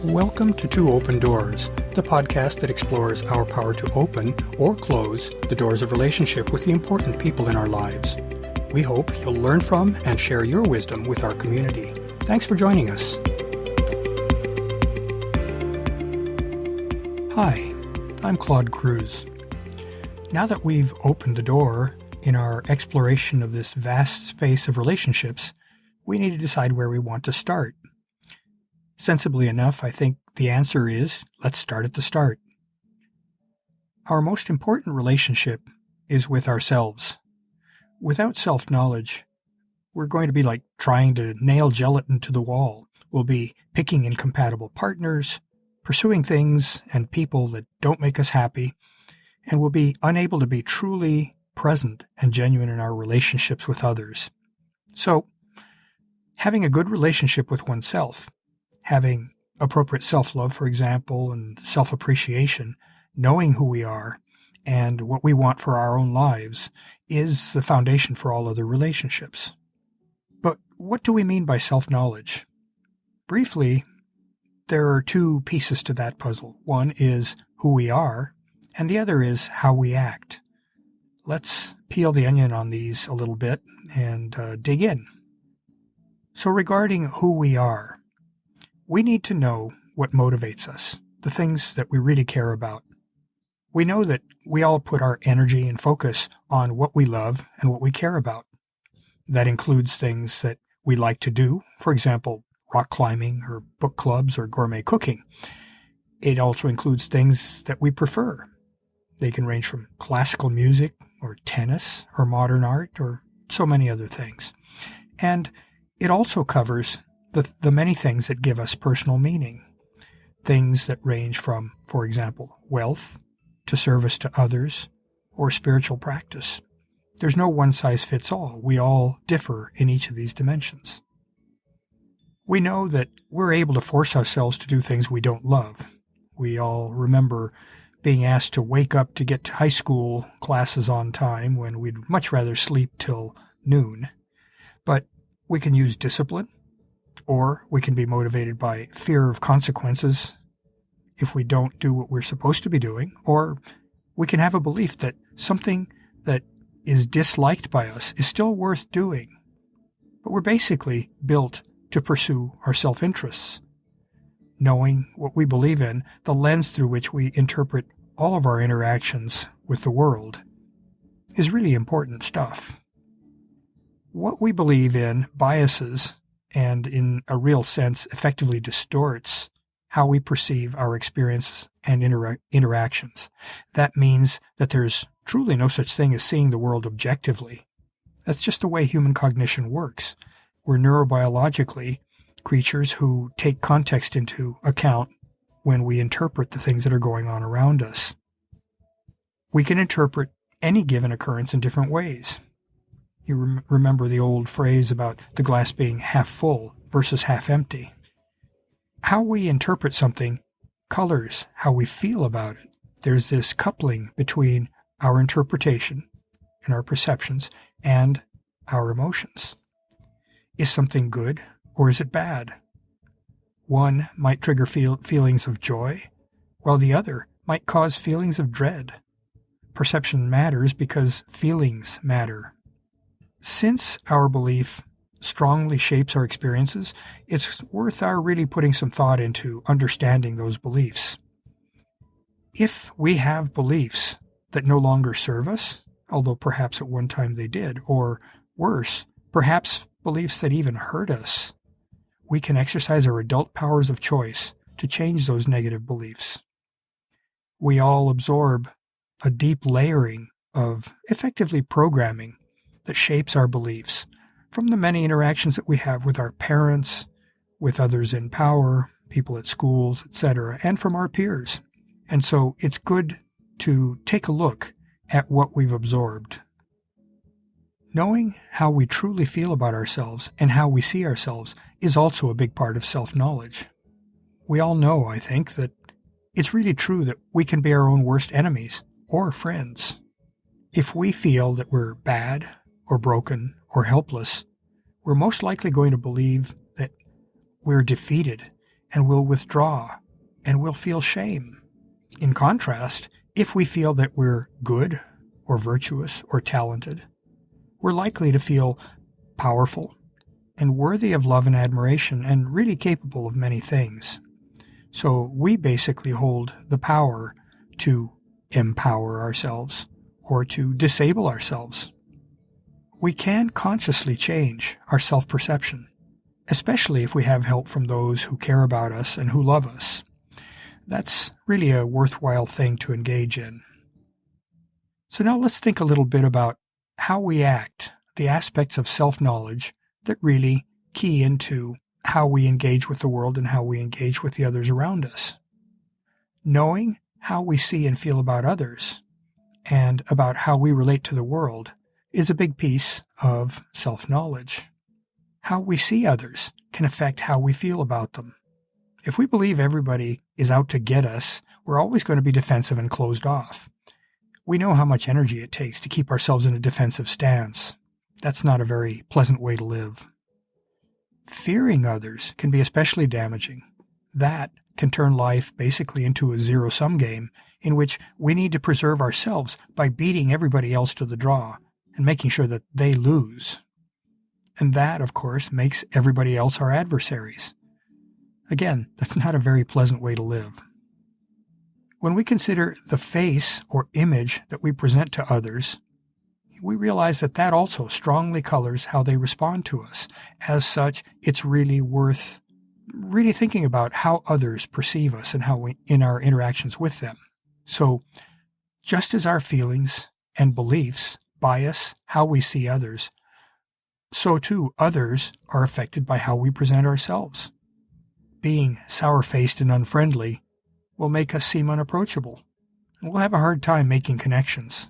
Welcome to Two Open Doors, the podcast that explores our power to open or close the doors of relationship with the important people in our lives. We hope you'll learn from and share your wisdom with our community. Thanks for joining us. Hi, I'm Claude Cruz. Now that we've opened the door in our exploration of this vast space of relationships, we need to decide where we want to start. Sensibly enough, I think the answer is, let's start at the start. Our most important relationship is with ourselves. Without self-knowledge, we're going to be like trying to nail gelatin to the wall. We'll be picking incompatible partners, pursuing things and people that don't make us happy, and we'll be unable to be truly present and genuine in our relationships with others. So, having a good relationship with oneself, having appropriate self-love, for example, and self-appreciation, knowing who we are and what we want for our own lives is the foundation for all other relationships. But what do we mean by self-knowledge? Briefly, there are two pieces to that puzzle. One is who we are, and the other is how we act. Let's peel the onion on these a little bit and dig in. So regarding who we are, we need to know what motivates us, the things that we really care about. We know that we all put our energy and focus on what we love and what we care about. That includes things that we like to do, for example, rock climbing or book clubs or gourmet cooking. It also includes things that we prefer. They can range from classical music or tennis or modern art or so many other things. And it also covers the many things that give us personal meaning. Things that range from, for example, wealth to service to others or spiritual practice. There's no one-size-fits-all. We all differ in each of these dimensions. We know that we're able to force ourselves to do things we don't love. We all remember being asked to wake up to get to high school classes on time when we'd much rather sleep till noon. But we can use discipline, or we can be motivated by fear of consequences if we don't do what we're supposed to be doing, or we can have a belief that something that is disliked by us is still worth doing. But we're basically built to pursue our self-interests. Knowing what we believe in, the lens through which we interpret all of our interactions with the world, is really important stuff. What we believe in biases and in a real sense effectively distorts how we perceive our experiences and interactions. That means that there's truly no such thing as seeing the world objectively. That's just the way human cognition works. We're neurobiologically creatures who take context into account when we interpret the things that are going on around us. We can interpret any given occurrence in different ways. You remember the old phrase about the glass being half full versus half empty. How we interpret something colors how we feel about it. There's this coupling between our interpretation and our perceptions and our emotions. Is something good or is it bad? One might trigger feelings of joy, while the other might cause feelings of dread. Perception matters because feelings matter. Since our belief strongly shapes our experiences, it's worth our really putting some thought into understanding those beliefs. If we have beliefs that no longer serve us, although perhaps at one time they did, or worse, perhaps beliefs that even hurt us, we can exercise our adult powers of choice to change those negative beliefs. We all absorb a deep layering of effectively programming that shapes our beliefs from the many interactions that we have with our parents, with others in power, people at schools, etc., and from our peers. And so it's good to take a look at what we've absorbed. Knowing how we truly feel about ourselves and how we see ourselves is also a big part of self-knowledge. We all know, I think, that it's really true that we can be our own worst enemies or friends. If we feel that we're bad or broken or helpless, we're most likely going to believe that we're defeated and we'll withdraw, and we'll feel shame. In contrast, if we feel that we're good or virtuous or talented, we're likely to feel powerful and worthy of love and admiration and really capable of many things. So we basically hold the power to empower ourselves or to disable ourselves. We can consciously change our self-perception, especially if we have help from those who care about us and who love us. That's really a worthwhile thing to engage in. So now let's think a little bit about how we act, the aspects of self-knowledge that really key into how we engage with the world and how we engage with the others around us. Knowing how we see and feel about others and about how we relate to the world is a big piece of self-knowledge. How we see others can affect how we feel about them. If we believe everybody is out to get us, we're always going to be defensive and closed off. We know how much energy it takes to keep ourselves in a defensive stance. That's not a very pleasant way to live. Fearing others can be especially damaging. That can turn life basically into a zero-sum game in which we need to preserve ourselves by beating everybody else to the draw and making sure that they lose. And that, of course, makes everybody else our adversaries. Again, that's not a very pleasant way to live. When we consider the face or image that we present to others, we realize that that also strongly colors how they respond to us. As such, it's really worth really thinking about how others perceive us and how we, in our interactions with them. So, just as our feelings and beliefs bias how we see others, so too others are affected by how we present ourselves. Being sour-faced and unfriendly will make us seem unapproachable. We'll have a hard time making connections.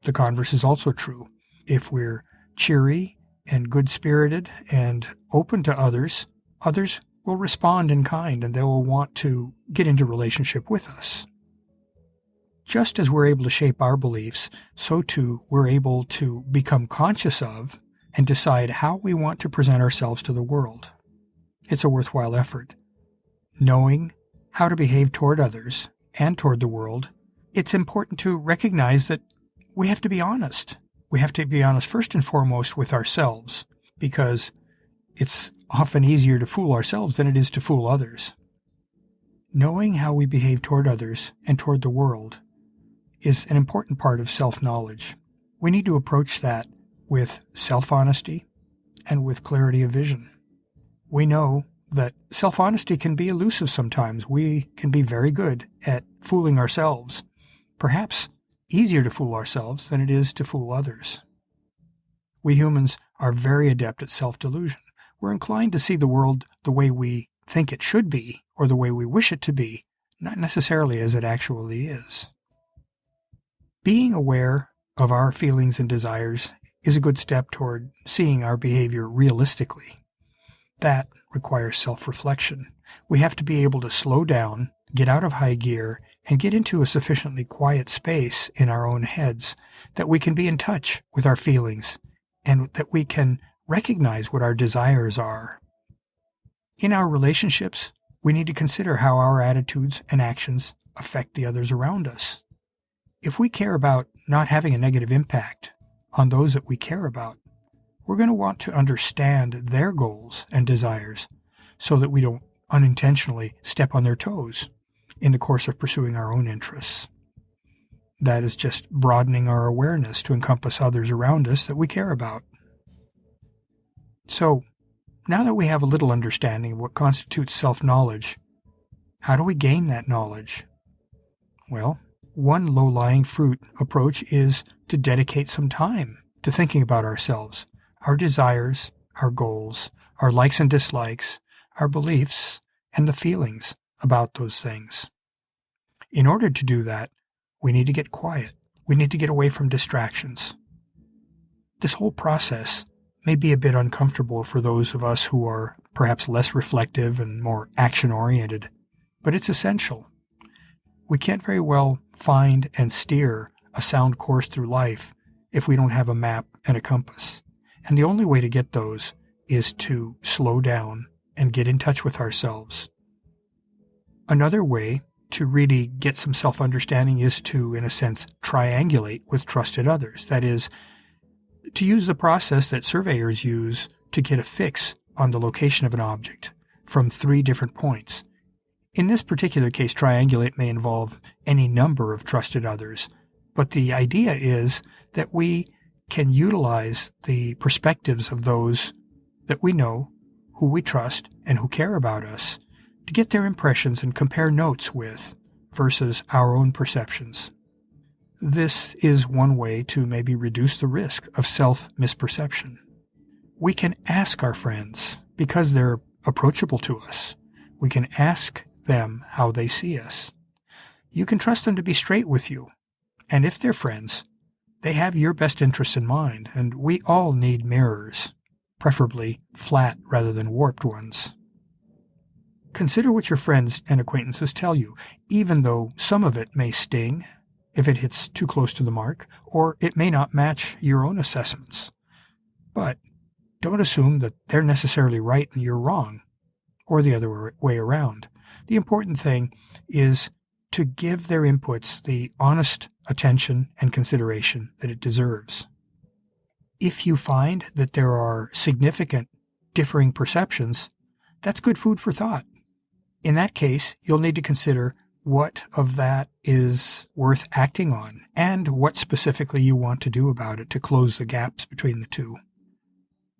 The converse is also true. If we're cheery and good-spirited and open to others, others will respond in kind and they will want to get into relationship with us. Just as we're able to shape our beliefs, so too we're able to become conscious of and decide how we want to present ourselves to the world. It's a worthwhile effort. Knowing how to behave toward others and toward the world, it's important to recognize that we have to be honest. We have to be honest first and foremost with ourselves, because it's often easier to fool ourselves than it is to fool others. Knowing how we behave toward others and toward the world is an important part of self-knowledge. We need to approach that with self-honesty and with clarity of vision. We know that self-honesty can be elusive sometimes. We can be very good at fooling ourselves, perhaps easier to fool ourselves than it is to fool others. We humans are very adept at self-delusion. We're inclined to see the world the way we think it should be or the way we wish it to be, not necessarily as it actually is. Being aware of our feelings and desires is a good step toward seeing our behavior realistically. That requires self-reflection. We have to be able to slow down, get out of high gear, and get into a sufficiently quiet space in our own heads that we can be in touch with our feelings and that we can recognize what our desires are. In our relationships, we need to consider how our attitudes and actions affect the others around us. If we care about not having a negative impact on those that we care about, we're going to want to understand their goals and desires so that we don't unintentionally step on their toes in the course of pursuing our own interests. That is just broadening our awareness to encompass others around us that we care about. So, now that we have a little understanding of what constitutes self-knowledge, how do we gain that knowledge? Well, one low-lying fruit approach is to dedicate some time to thinking about ourselves, our desires, our goals, our likes and dislikes, our beliefs, and the feelings about those things. In order to do that, we need to get quiet. We need to get away from distractions. This whole process may be a bit uncomfortable for those of us who are perhaps less reflective and more action-oriented, but it's essential. We can't very well find and steer a sound course through life if we don't have a map and a compass. And the only way to get those is to slow down and get in touch with ourselves. Another way to really get some self-understanding is to, in a sense, triangulate with trusted others. That is, to use the process that surveyors use to get a fix on the location of an object from 3 different points. In this particular case, triangulate may involve any number of trusted others, but the idea is that we can utilize the perspectives of those that we know, who we trust, and who care about us to get their impressions and compare notes with versus our own perceptions. This is one way to maybe reduce the risk of self-misperception. We can ask our friends, because they're approachable to us, we can ask them how they see us. You can trust them to be straight with you, and if they're friends, they have your best interests in mind, and we all need mirrors, preferably flat rather than warped ones. Consider what your friends and acquaintances tell you, even though some of it may sting if it hits too close to the mark, or it may not match your own assessments. But don't assume that they're necessarily right and you're wrong, or the other way around. The important thing is to give their inputs the honest attention and consideration that it deserves. If you find that there are significant differing perceptions, that's good food for thought. In that case, you'll need to consider what of that is worth acting on and what specifically you want to do about it to close the gaps between the two.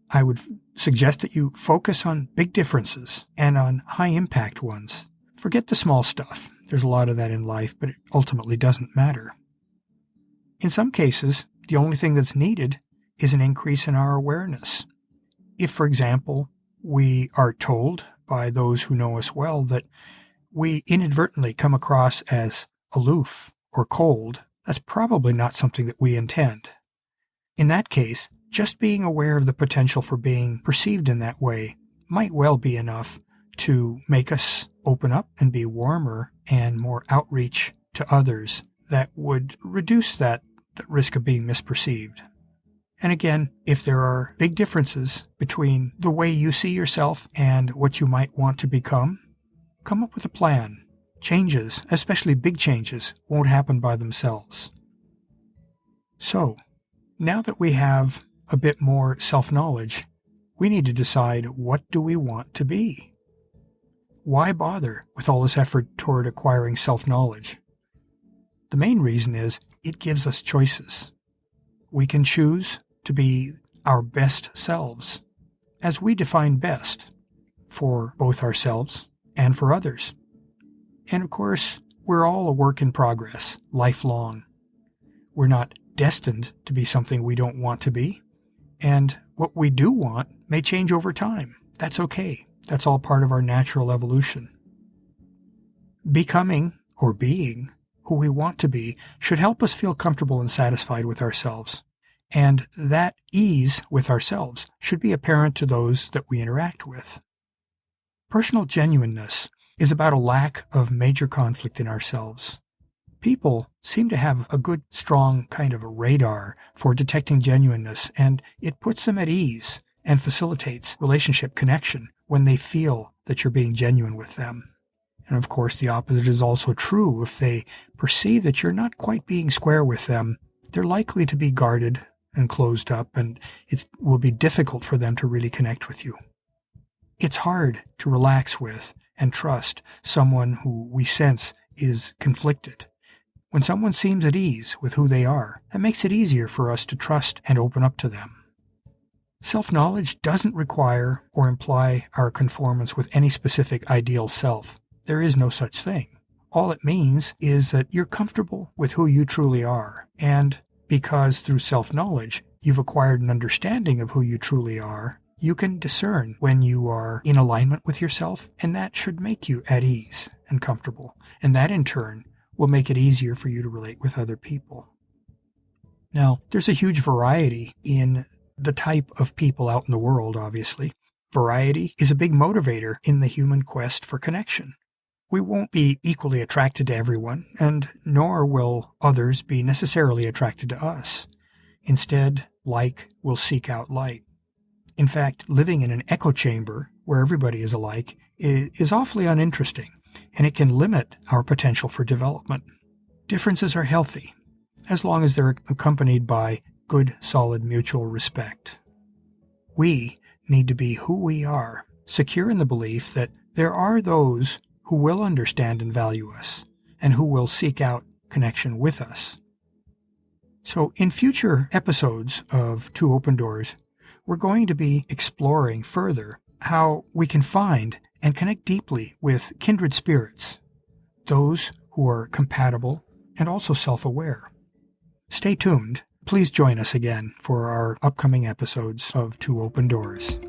I would suggest that you focus on big differences and on high-impact ones. Forget the small stuff. There's a lot of that in life, but it ultimately doesn't matter. In some cases, the only thing that's needed is an increase in our awareness. If, for example, we are told by those who know us well that we inadvertently come across as aloof or cold, that's probably not something that we intend. In that case, just being aware of the potential for being perceived in that way might well be enough to make us open up and be warmer and more outreach to others that would reduce that risk of being misperceived. And again, if there are big differences between the way you see yourself and what you might want to become, come up with a plan. Changes, especially big changes, won't happen by themselves. So, now that we have a bit more self-knowledge, we need to decide, what do we want to be? Why bother with all this effort toward acquiring self-knowledge? The main reason is it gives us choices. We can choose to be our best selves, as we define best, for both ourselves and for others. And of course, we're all a work in progress, lifelong. We're not destined to be something we don't want to be, and what we do want may change over time. That's okay. That's all part of our natural evolution. Becoming, or being, who we want to be should help us feel comfortable and satisfied with ourselves. And that ease with ourselves should be apparent to those that we interact with. Personal genuineness is about a lack of major conflict in ourselves. People seem to have a good, strong kind of a radar for detecting genuineness, and it puts them at ease and facilitates relationship connection when they feel that you're being genuine with them. And of course, the opposite is also true. If they perceive that you're not quite being square with them, they're likely to be guarded and closed up, and it will be difficult for them to really connect with you. It's hard to relax with and trust someone who we sense is conflicted. When someone seems at ease with who they are, it makes it easier for us to trust and open up to them. Self-knowledge doesn't require or imply our conformance with any specific ideal self. There is no such thing. All it means is that you're comfortable with who you truly are, and because through self-knowledge you've acquired an understanding of who you truly are, you can discern when you are in alignment with yourself, and that should make you at ease and comfortable. And that in turn will make it easier for you to relate with other people. Now, there's a huge variety in the type of people out in the world, obviously. Variety is a big motivator in the human quest for connection. We won't be equally attracted to everyone, and nor will others be necessarily attracted to us. Instead, like will seek out like. In fact, living in an echo chamber where everybody is alike is awfully uninteresting. and it can limit our potential for development. Differences are healthy, as long as they're accompanied by good, solid mutual respect. We need to be who we are, secure in the belief that there are those who will understand and value us, and who will seek out connection with us. So in future episodes of Two Open Doors, we're going to be exploring further how we can find and connect deeply with kindred spirits, those who are compatible and also self-aware. Stay tuned. Please join us again for our upcoming episodes of Two Open Doors.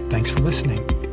Thanks for listening.